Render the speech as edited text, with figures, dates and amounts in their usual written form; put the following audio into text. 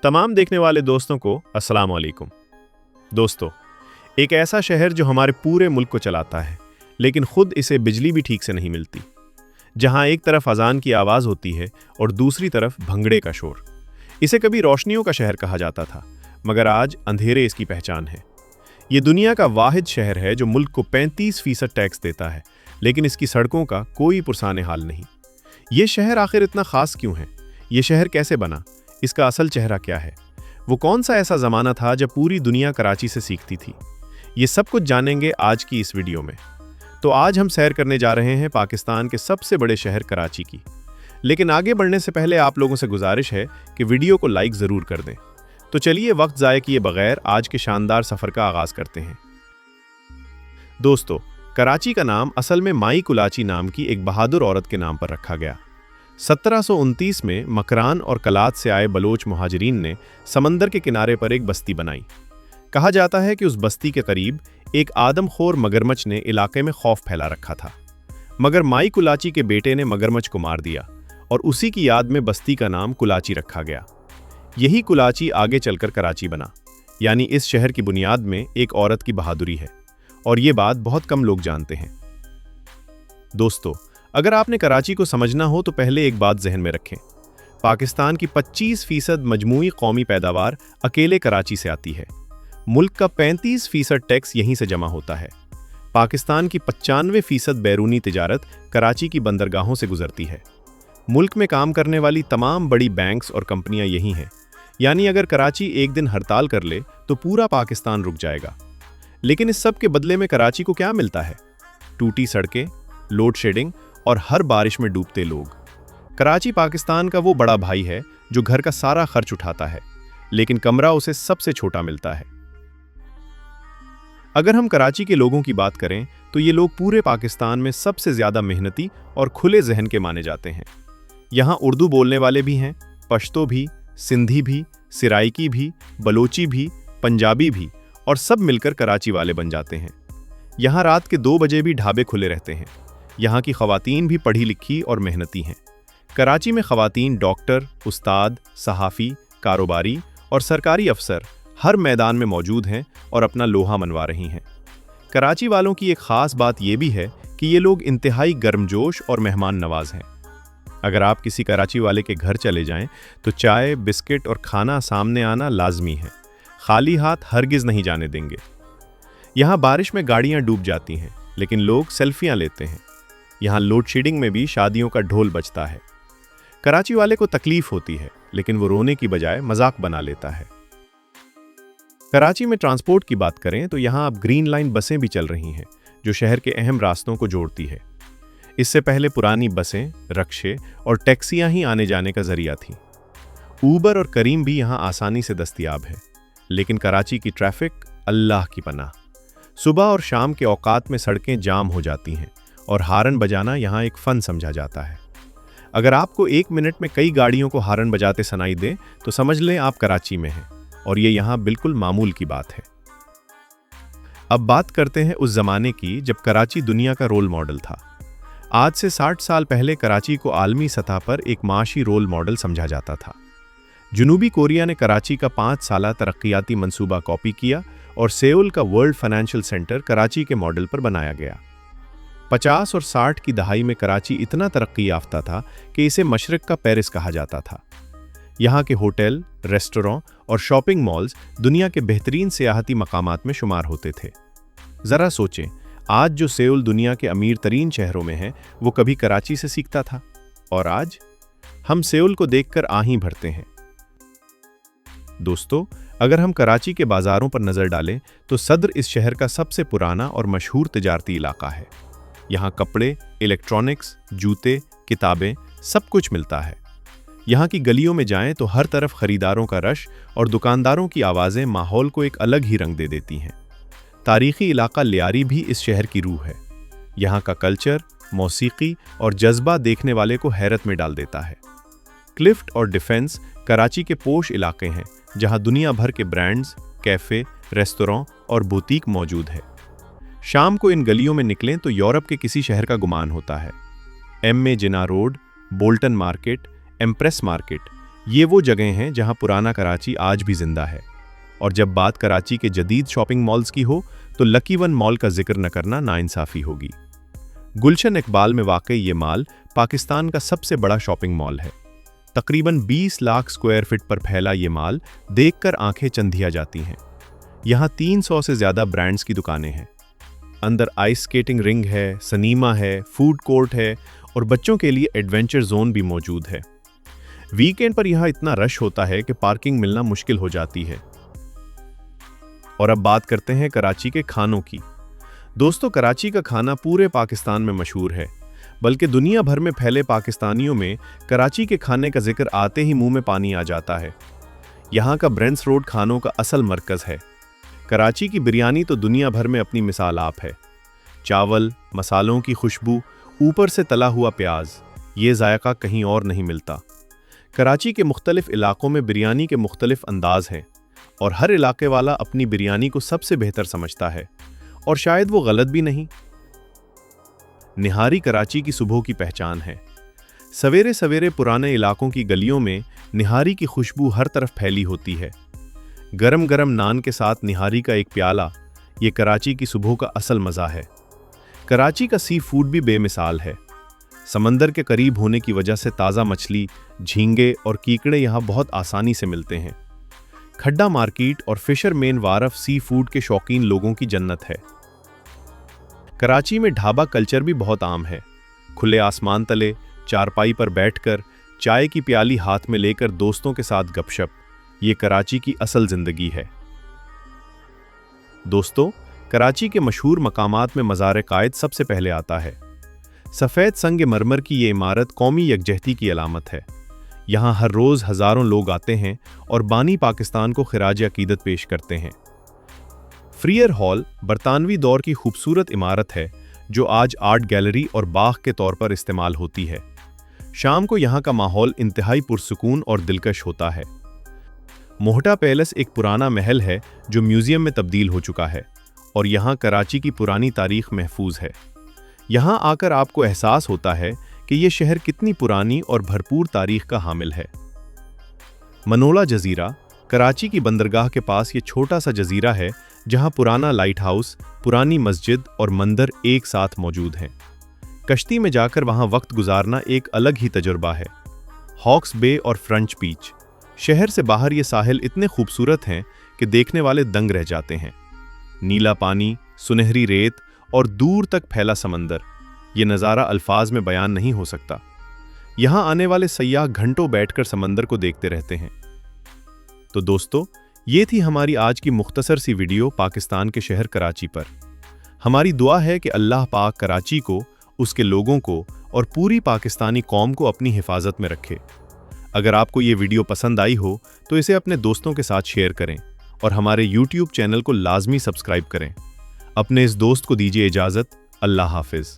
तमाम देखने वाले दोस्तों को अस्सलाम वालेकुम। दोस्तों, एक ऐसा शहर जो हमारे पूरे मुल्क को चलाता है, लेकिन खुद इसे बिजली भी ठीक से नहीं मिलती, जहां एक तरफ अजान की आवाज़ होती है और दूसरी तरफ भंगड़े का शोर। इसे कभी रोशनियों का शहर कहा जाता था, मगर आज अंधेरे इसकी पहचान है। ये दुनिया का वाहिद शहर है जो मुल्क को 35% टैक्स देता है, लेकिन इसकी सड़कों का कोई पुरसाने हाल नहीं। ये शहर आखिर इतना खास क्यों है? ये शहर कैसे बना? इसका असल चेहरा क्या है? वो कौन सा ऐसा ज़माना था जब पूरी दुनिया कराची से सीखती थी? ये सब कुछ जानेंगे आज की इस वीडियो में। तो आज हम सैर करने जा रहे हैं पाकिस्तान के सबसे बड़े शहर कराची की। लेकिन आगे बढ़ने से पहले आप लोगों से गुजारिश है कि वीडियो को लाइक ज़रूर कर दें। तो चलिए वक्त ज़ाया किए बगैर आज के शानदार सफ़र का आगाज़ करते हैं। दोस्तों, कराची का नाम असल में माई कुलाची नाम की एक बहादुर औरत के नाम पर रखा गया। 1729 में मकरान और कलात से आए बलोच मुहाजिरीन ने समंदर के किनारे पर एक बस्ती बनाई। कहा जाता है कि उस बस्ती के करीब एक आदमखोर मगरमच्छ ने इलाके में खौफ फैला रखा था, मगर माई कुलाची के बेटे ने मगरमच्छ को मार दिया और उसी की याद में बस्ती का नाम कुलाची रखा गया। यही कुलाची आगे चलकर कराची बना, यानी इस शहर की बुनियाद में एक औरत की बहादुरी है, और ये बात बहुत कम लोग जानते हैं। दोस्तों, अगर आपने कराची को समझना हो तो पहले एक बात जहन में रखें। पाकिस्तान की 25% मजमूई कौमी पैदावार अकेले कराची से आती है। मुल्क का 35% टैक्स यहीं से जमा होता है। पाकिस्तान की 95% बैरूनी तिजारत कराची की बंदरगाहों से गुजरती है। मुल्क में काम करने वाली तमाम बड़ी बैंक्स और कंपनियां यहीं हैं, यानी अगर कराची एक दिन हड़ताल कर ले तो पूरा पाकिस्तान रुक जाएगा। लेकिन इस सब के बदले में कराची को क्या मिलता है? टूटी सड़कें, लोड शेडिंग और हर बारिश में डूबते लोग। कराची पाकिस्तान का वो बड़ा भाई है जो घर का सारा खर्च उठाता है, लेकिन कमरा उसे सबसे छोटा मिलता है। अगर हम कराची के लोगों की बात करें तो ये लोग पूरे पाकिस्तान में सबसे ज्यादा मेहनती और खुले जहन के माने जाते हैं। यहाँ उर्दू बोलने वाले भी हैं, पश्तो भी, सिंधी भी, सिराइकी भी, बलोची भी, पंजाबी भी, और सब मिलकर कराची वाले बन जाते हैं। यहाँ रात के 2 बजे भी ढाबे खुले रहते हैं। यहाँ की ख़वातीन भी पढ़ी लिखी और मेहनती हैं। कराची में ख़वातीन डॉक्टर, उस्ताद, सहाफ़ी, कारोबारी और सरकारी अफसर हर मैदान में मौजूद हैं और अपना लोहा मनवा रही हैं। कराची वालों की एक ख़ास बात यह भी है कि ये लोग इंतहाई गर्मजोश और मेहमान नवाज हैं। अगर आप किसी कराची वाले के घर चले जाएं तो चाय, बिस्किट और खाना सामने आना लाजमी है। खाली हाथ हरगिज़ नहीं जाने देंगे। यहाँ बारिश में गाड़ियाँ डूब जाती हैं, लेकिन लोग सेल्फियाँ लेते हैं। यहाँ लोड शेडिंग में भी शादियों का ढोल बजता है। कराची वाले को तकलीफ होती है, लेकिन वो रोने की बजाय मजाक बना लेता है। कराची में ट्रांसपोर्ट की बात करें तो यहाँ अब ग्रीन लाइन बसें भी चल रही हैं, जो शहर के अहम रास्तों को जोड़ती है। इससे पहले पुरानी बसें, रक्शे और टैक्सियाँ ही आने जाने का जरिया थीं। ऊबर और करीम भी यहाँ आसानी से दस्तयाब है, लेकिन कराची की ट्रैफिक अल्लाह की पनाह। सुबह और शाम के औकात में सड़कें जाम हो जाती हैं और हारन बजाना यहाँ एक फ़न समझा जाता है। अगर आपको 1 मिनट में कई गाड़ियों को हारन बजाते सुनाई दे तो समझ लें आप कराची में हैं, और ये यहाँ बिल्कुल मामूल की बात है। अब बात करते हैं उस ज़माने की जब कराची दुनिया का रोल मॉडल था। आज से 60 साल पहले कराची को आलमी सतह पर एक माशी रोल मॉडल समझा जाता था। जनूबी कोरिया ने कराची का 5 साला तरक्याती मंसूबा कॉपी किया और सेउल का वर्ल्ड फाइनेंशियल सेंटर कराची के मॉडल पर बनाया गया। 50 और 60 की दहाई में कराची इतना तरक्की याफ्ता था कि इसे मशरक का पेरिस कहा जाता था। यहाँ के होटल, रेस्टोरेंट और शॉपिंग मॉल्स दुनिया के बेहतरीन सियाहती मकामात में शुमार होते थे। ज़रा सोचें, आज जो सेउल दुनिया के अमीर तरीन शहरों में है, वो कभी कराची से सीखता था, और आज हम सेउल को देखकर आहीं भरते हैं। दोस्तों, अगर हम कराची के बाज़ारों पर नज़र डालें तो सदर इस शहर का सबसे पुराना और मशहूर तिजारती इलाका है। यहाँ कपड़े, इलेक्ट्रॉनिक्स, जूते, किताबें, सब कुछ मिलता है। यहाँ की गलियों में जाएं तो हर तरफ खरीदारों का रश और दुकानदारों की आवाज़ें माहौल को एक अलग ही रंग दे देती हैं। तारीख़ी इलाका लियारी भी इस शहर की रूह है। यहाँ का कल्चर, मौसीकी और जज्बा देखने वाले को हैरत में डाल देता है। क्लिफ्ट और डिफेंस कराची के पोश इलाके हैं, जहाँ दुनिया भर के ब्रांड्स, कैफ़े, रेस्तोरेंट और बुटीक मौजूद है। शाम को इन गलियों में निकलें तो यूरोप के किसी शहर का गुमान होता है। M A Jinnah road, Bolton market, Empress market, ये वो जगह हैं जहां पुराना कराची आज भी जिंदा है। और जब बात कराची के जदीद शॉपिंग मॉल्स की हो तो लकी वन मॉल का जिक्र न करना नाइंसाफी होगी। गुलशन इकबाल में वाकई ये मॉल पाकिस्तान का सबसे बड़ा शॉपिंग मॉल है। तकरीबन 20 लाख स्क्वायर फीट पर फैला ये मॉल देखकर आंखें चंधिया जाती हैं। यहाँ 300 से ज़्यादा ब्रांड्स की दुकानें हैं। अंदर आइस स्केटिंग रिंग है, सिनेमा है, फूड कोर्ट है और बच्चों के लिए एडवेंचर जोन भी मौजूद है। वीकेंड पर यहाँ इतना रश होता है कि पार्किंग मिलना मुश्किल हो जाती है। और अब बात करते हैं कराची के खानों की। दोस्तों, कराची का खाना पूरे पाकिस्तान में मशहूर है, बल्कि दुनिया भर में फैले पाकिस्तानियों में कराची के खाने का जिक्र आते ही मुंह में पानी आ जाता है। यहाँ का ब्रेंट्स रोड खानों का असल मरकज़ है। कराची की बिरयानी तो दुनिया भर में अपनी मिसाल आप है। चावल, मसालों की खुशबू, ऊपर से तला हुआ प्याज, ये जायका कहीं और नहीं मिलता। कराची के मुख्तलिफ इलाकों में बिरयानी के मुख्तलिफ अंदाज हैं और हर इलाके वाला अपनी बिरयानी को सबसे बेहतर समझता है, और शायद वो गलत भी नहीं। निहारी कराची की सुबह की पहचान है। सवेरे सवेरे पुराने इलाकों की गलियों में निहारी की खुशबू हर तरफ फैली होती है। गरम गरम नान के साथ निहारी का एक प्याला, ये कराची की सुबह का असल मज़ा है। कराची का सी फूड भी बेमिसाल है। समंदर के करीब होने की वजह से ताज़ा मछली, झींगे और कीकड़े यहाँ बहुत आसानी से मिलते हैं। खड्डा मार्केट और फिशरमैन वारफ सी फूड के शौकीन लोगों की जन्नत है। कराची में ढाबा कल्चर भी बहुत आम है। खुले आसमान तले चारपाई पर बैठकर चाय की प्याली हाथ में लेकर दोस्तों के साथ गपशप, ये कराची की असल जिंदगी है। दोस्तों, कराची के मशहूर मकामात में मज़ार कायद सबसे पहले आता है। सफ़ेद संग मरमर की ये इमारत कौमी यकजहती की अलामत है। यहाँ हर रोज़ हज़ारों लोग आते हैं और बानी पाकिस्तान को खिराज अकीदत पेश करते हैं। फ्रियर हॉल बरतानवी दौर की खूबसूरत इमारत है जो आज आर्ट गैलरी और बाग के तौर पर इस्तेमाल होती है। शाम को यहाँ का माहौल इंतहाई पुरसुकून और दिलकश होता है। मोहटा पैलेस एक पुराना महल है जो म्यूज़ियम में तब्दील हो चुका है और यहाँ कराची की पुरानी तारीख महफूज है। यहाँ आकर आपको एहसास होता है कि ये शहर कितनी पुरानी और भरपूर तारीख का हामिल है। मनोला जजीरा कराची की बंदरगाह के पास ये छोटा सा जजीरा है जहाँ पुराना लाइट हाउस, पुरानी मस्जिद और मंदिर एक साथ मौजूद हैं। कश्ती में जाकर वहाँ वक्त गुजारना एक अलग ही तजुर्बा है। हॉक्स बे और फ्रेंच बीच, शहर से बाहर ये साहिल इतने खूबसूरत हैं कि देखने वाले दंग रह जाते हैं। नीला पानी, सुनहरी रेत और दूर तक फैला समंदर, ये नज़ारा अल्फाज में बयान नहीं हो सकता। यहाँ आने वाले सयाह घंटों बैठकर समंदर को देखते रहते हैं। तो दोस्तों, ये थी हमारी आज की मुख्तसर सी वीडियो पाकिस्तान के शहर कराची पर। हमारी दुआ है कि अल्लाह पाक कराची को, उसके लोगों को और पूरी पाकिस्तानी कौम को अपनी हिफाजत में रखे। अगर आपको ये वीडियो पसंद आई हो तो इसे अपने दोस्तों के साथ शेयर करें और हमारे YouTube चैनल को लाजमी सब्सक्राइब करें। अपने इस दोस्त को दीजिए इजाज़त। अल्लाह हाफिज़।